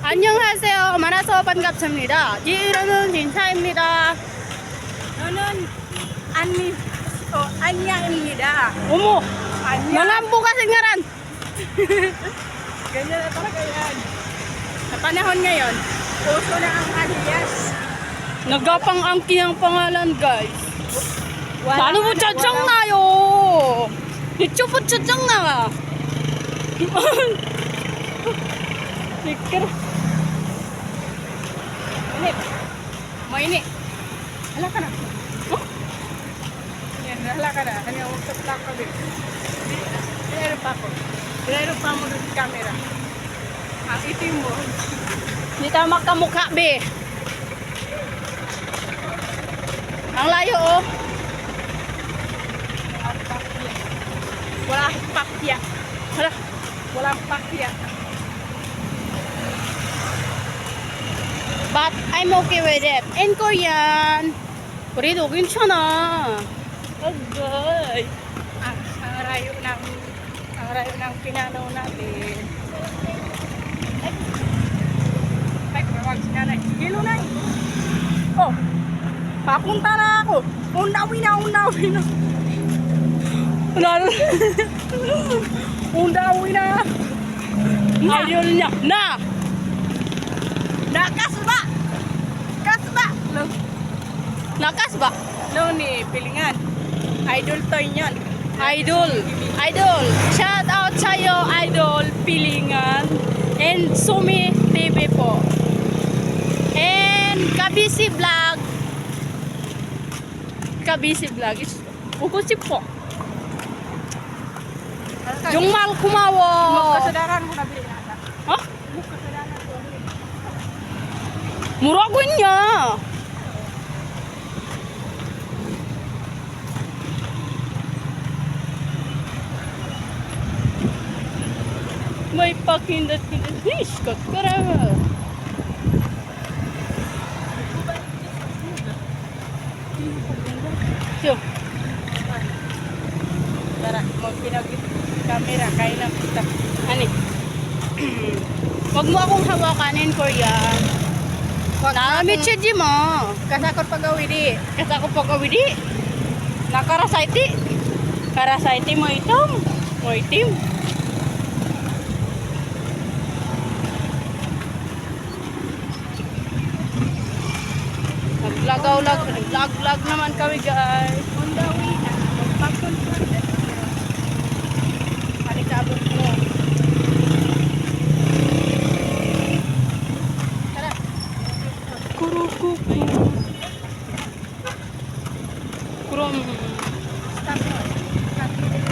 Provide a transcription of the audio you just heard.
안녕하세요. 만나서 반갑습니다. 이름은 진차입니다. 저는 Anya-입니다. 어머, Anya. manambo ka singaran. Ganyan na talaga yan. Sa panahon ngayon, uso na ang alias. Nagapang-angki ang pangalan, guys. Wala Ano mo na, chadyang wala. nayo? Ito po chadyang na. Sikir. Init. Mainit. Hala ka na. Oh? Yan, hala ka na. Ano yung magsaplak ka din. Pinero pa ako. Pinero pa mo doon sa camera. Ang itim mo. Hindi tayo makamukha, be. Ang layo, oh. Wala pakya. Hala. Wala pakya. But I'm okay with it. In Korean. 그래도 괜찮아. Okay. Ang rayo ng pinanaw natin. Ay, kumawag si nanay. Hilo na. Oh, papunta na ako. Undawi na. Undawi na. Idol niya. Na! Nakasba. Kasba. No, Nakas ba? no ni pilingan. Idol toy niyan. Idol. Idol. Shout out sa'yo, Idol. Pilingan. And Sumi TV po. And Kabisi Vlog. Kabisi Vlog is 보고 싶어. 정말 고마워. Kasadaran mo na bilhin. 어? Kasadaran ko. 뭐라고 했냐? May pakindat ko na hiskot karama. So, Tara, magpinagit camera kaya na kita. ani? Wag mo akong hawakan in Korean. Namichiji mo. Kasakot pagawidi. Kasi ako pagkawidi. Nakarasayti. Karasayti mo itom. Mo itim. Nag-vlog naman kami, guys. Undawi na. Magpagkontrol. Palikabot mo. Tara. Kurukuku. Kurum. Stop mo. Stop mo.